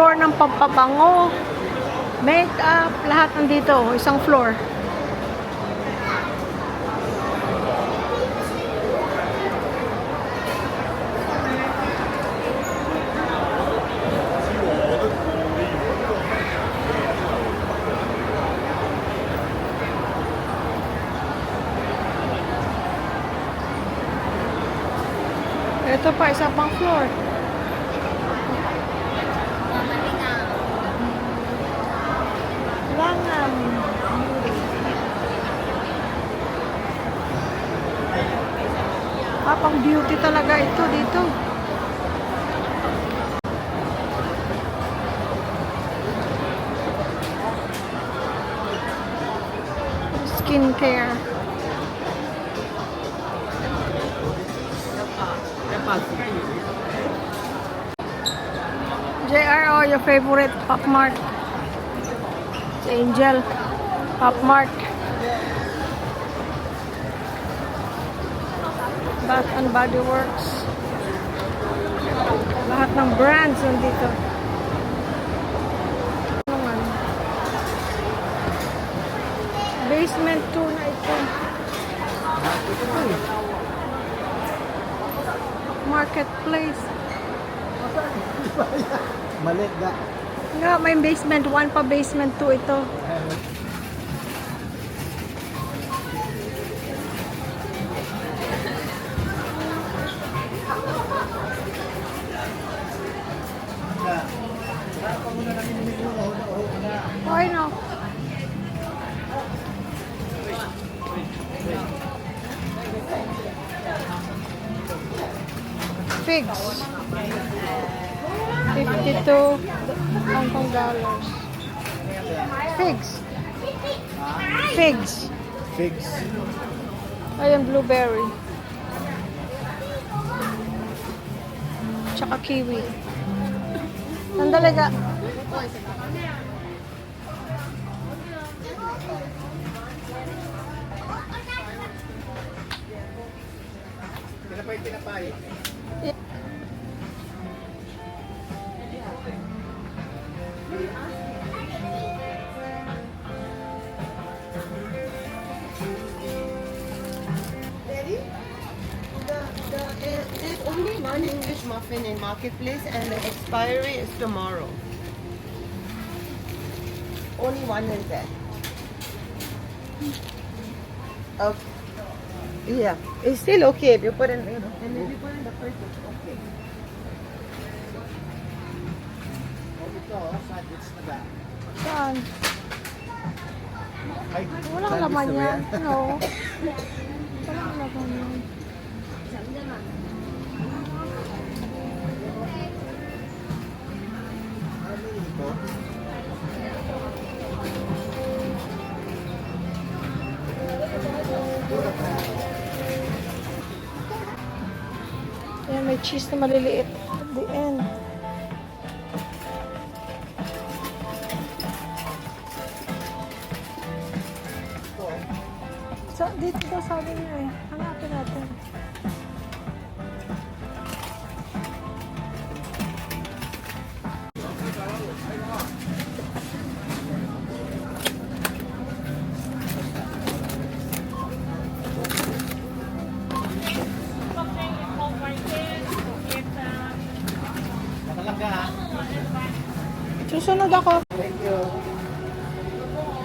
floor ng pampabango, makeup, lahat nandito. Isang floor. Ito pa, isa pang floor. Langham. Pang beauty talaga ito dito. Skincare. JRO, your favorite Pop Mart. Si Angel. Pop Mart. Bath and Body Works. Lahat ng brands nandito. Basement 2 na ito. Marketplace. Mali ga. Nga, may basement 1 pa, basement 2 ito. Okay na. Figs. 52 Hong Kong dollars. Figs. Figs. Figs. Ayan, blueberry. Tsaka kiwi. Sandali ka. Tinapay. There's only one English muffin in Marketplace and the expiry is tomorrow. Only one is there. Okay. Yeah, it's still okay if you put in, you know, and if you put in the first, it's okay. Saan? Ay, Walang sandwich laman na ba yan. No. Walang laman yan. Ayan, may cheese na maliliit at the end. Dito daw sabi niya eh. Hanapin natin. Susunod ako. Thank you.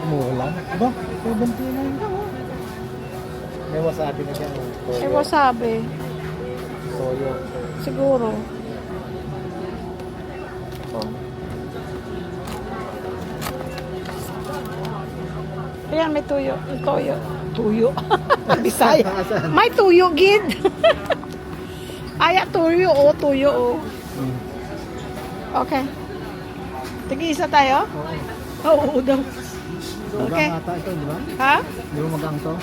Umulan. Aba, 79 ka mo. May wasabi na siya. May wasabi. Soyo. Siguro. Oh. Ayan, may tuyo. May toyo. Tuyo. Bisaya. May tuyo, gid. Aya, tuyo. O, tuyo. O. Okay. Tig-isa tayo? Oo, daw. Okay. Magang ata ito, di ba? Ha? Di ba magang to?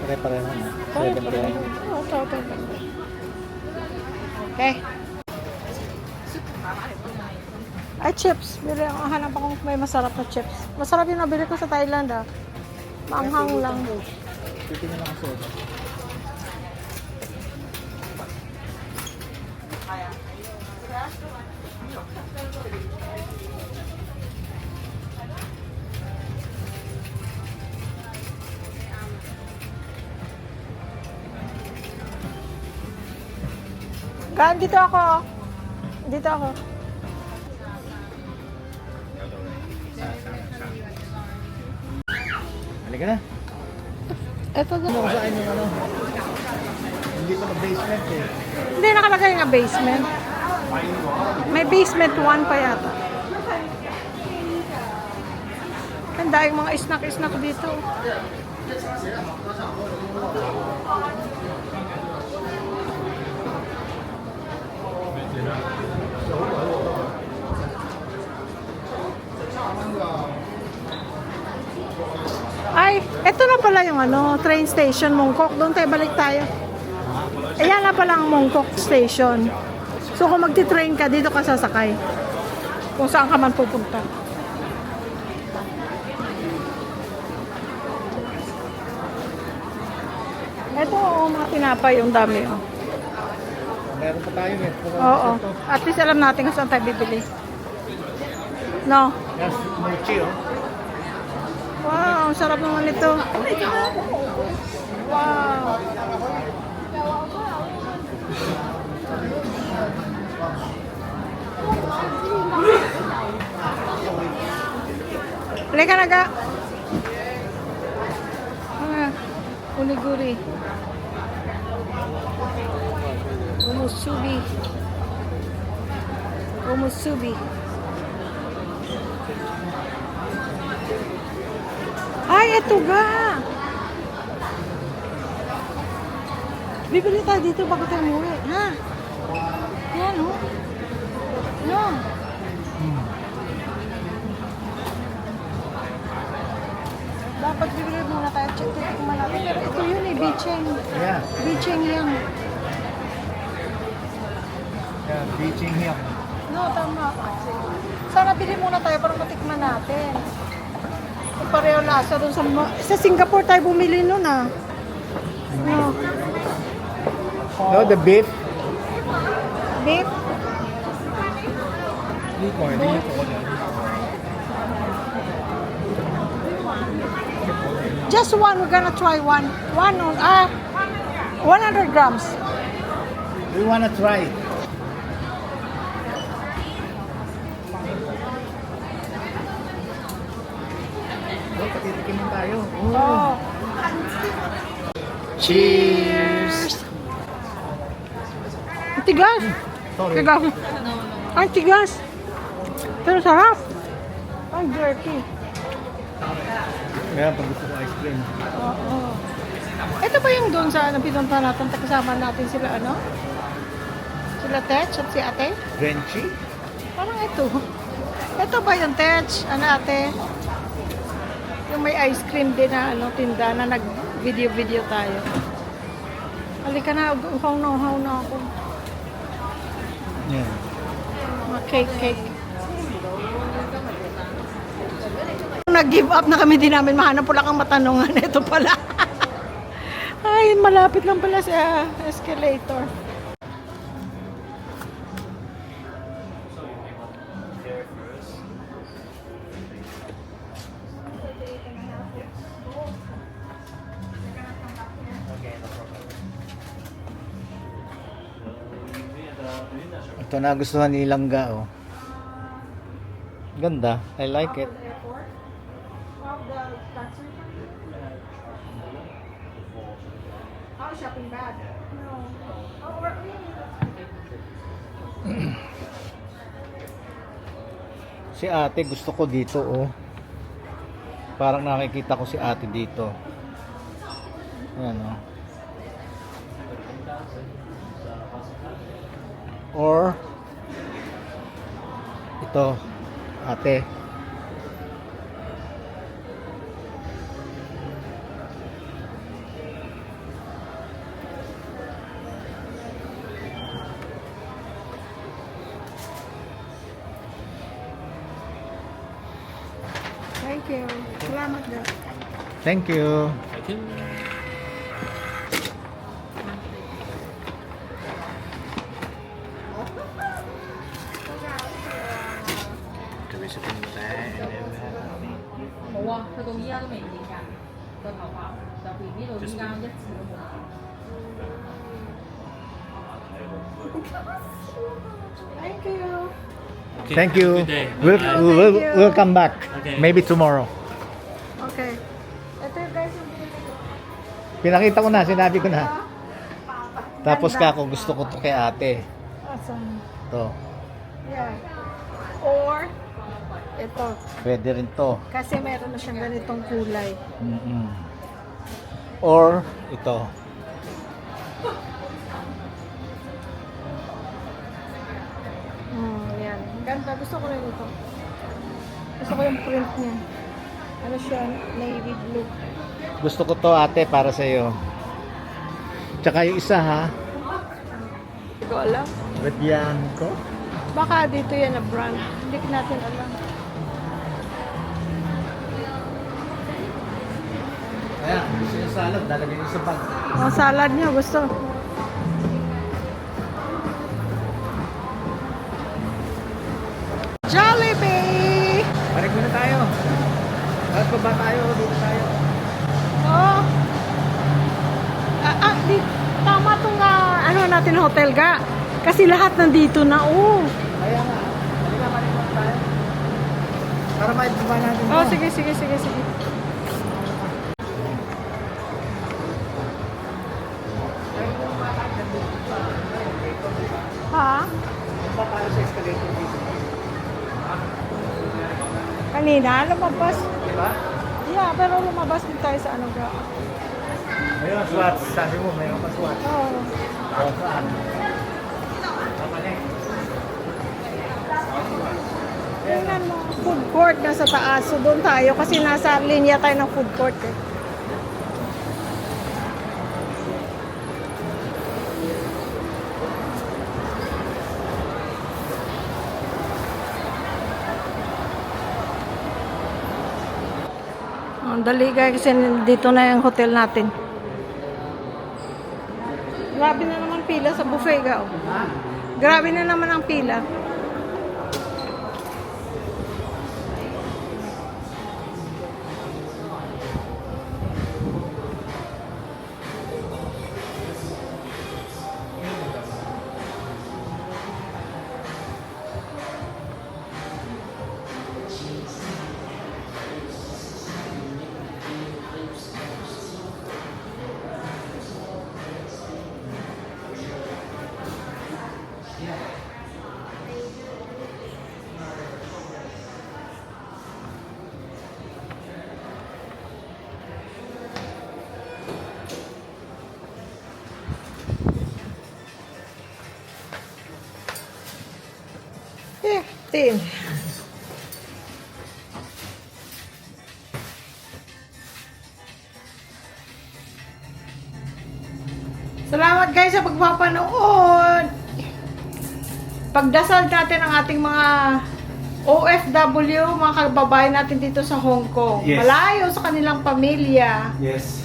Pare-pareho na. 79. Okay. Ay, chips. Bili ako. Hanap ako may masarap na chips. Masarap yung nabili ko sa Thailand, ah. Maanghang lang. Titingnan lang ako. Gaan, dito ako. Dito ako. Halika na. Ito Ano na. ko saan yung ano? Hindi pa na-basement eh. Hindi nakalagay nga basement. May basement 1 pa yata. Ang daming mga snack dito. Ay, eto na pala yung ano, train station, Mongkok. Doon tayo, balik tayo. Ayan na pala ang Mongkok Station. So kung magti-train ka, dito ka sasakay. Kung saan ka man pupunta. Ito, mga tinapay, yung dami. Oh. Meron pa tayo eh. Oo. At least alam natin kung saan tayo bibili. No? Yes, mochi oh. Wow, ang sarap naman ito. Wow. Halika na ka. Uniguri. Umusubi. Umusubi. Ay, eto ga. Bibili tayo dito bago tayo umuwi. Ha? Yan, oh. No. Dapat bibili muna tayo. Check kung malapit. Pero ito yun eh, bicheng. Yeah. Bicheng yan. Yeah, beaching here. No, tama. Sana bili muna tayo para matikman natin. Kung pareho lasa doon sa Singapore tayo bumili nun ah. No. No, the beef. Beef? Hindi ko ko. Just one. We're gonna try one. 100 grams. We wanna try. Oh, patitikimin tayo. Oh. Cheers! Ang tigas. Sorry. Tigas. Ang tigas. Pero sarap. Ang jerky. Kaya pag gusto ko ice cream. Oo. Ito ba yung doon sa pinunta natin? Kasama natin sila ano? Sila Tech at si ate? Drenchy? Parang ito. Ito ba yung Tech? Ano ate? Yung may ice cream din na ano, tinda na nag-video tayo. Halika na, uhaw na ako. Yeah. Mga cake. Nag-give up na kami, din namin mahanap po lang ang matanungan. Ito pala. Ay, malapit lang pala sa escalator. Ito nagustuhan ni Langga oh. Ganda, I like it. Shopping bag. No. Si ate gusto ko dito oh. Parang nakikita ko si ate dito. Ayan oh. Or ito ate. Thank you. Salamat daw. Thank you. Thank you. Okay, Thank have a you. good day. We'll, Bye-bye. we'll, Thank you. we'll come back. Okay. Maybe tomorrow. Okay. Ito yung guys yung binili ko. Pinakita ko na, sinabi ko na. Tapos Ganda. kako, gusto ko to kay ate. Awesome. To. Yeah. Or, ito. Pwede rin to. Kasi meron na siyang ganitong kulay. Mm-mm. Or ito. Yan. Ganda. Gusto ko rin ito. Gusto ko yung print niya. Ano siya? Navy blue. Gusto ko to ate para sa iyo. Tsaka yung isa ha. Hindi ko alam. Bigyan ko. Baka dito yan na brand. Hindi natin alam. Ayan, gusto yung salad, lalagay niyo sa bag. Ang salad niyo, gusto. Jollibee! Balik muna tayo. Tapos baba tayo, dito tayo. Oh. Tama tong ano natin hotel ga. Kasi lahat nandito na. Oh. Kaya nga, halika balik muna tayo. Para maibaba natin Oh, to. sige, sige, sige, sige. Ha? Baba tayo sa escalator dito. Kanina, lumabas. Diba? Yeah, pero lumabas din tayo sa ano ga. Mayroon swats. Sabi mo, mayroon pa swats. Oh. O, saan? Tingnan mo, food court na sa taas. So doon tayo kasi nasa linya tayo ng food court eh. Ang dali guys, kasi dito na yung hotel natin. Grabe na naman pila sa buffet ga. Oh. Grabe na naman ang pila. Tin. Salamat guys sa pagpapanood. Pagdasal natin ang ating mga OFW, mga kababayan natin dito sa Hong Kong. Yes. Malayo sa kanilang pamilya. Yes.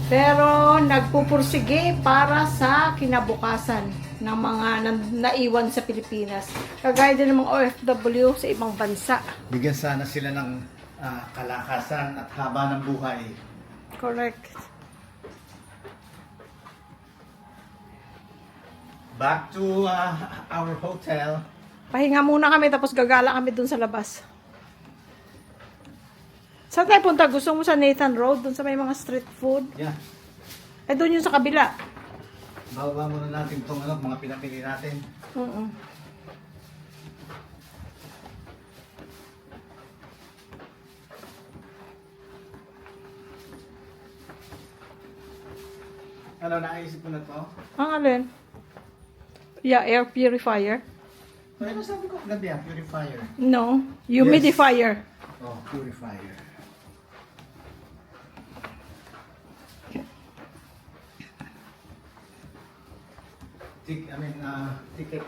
Pero nagpupursige para sa kinabukasan ng mga naiwan sa Pilipinas. Kagaya din ng mga OFW sa ibang bansa. Bigyan sana sila ng kalakasan at haba ng buhay. Correct. Back to our hotel. Pahinga muna kami tapos gagala kami dun sa labas. Saan tayo punta? Gusto mo sa Nathan Road? Dun sa may mga street food? Yeah. Eh, dun yung sa kabila. Bababa muna natin itong mga pinapili natin. Ano, naisip mo na to? Ang alin? Yeah, air purifier. Ano sabi ko? Gabi purifier. No, humidifier. Oh, purifier. Ticket.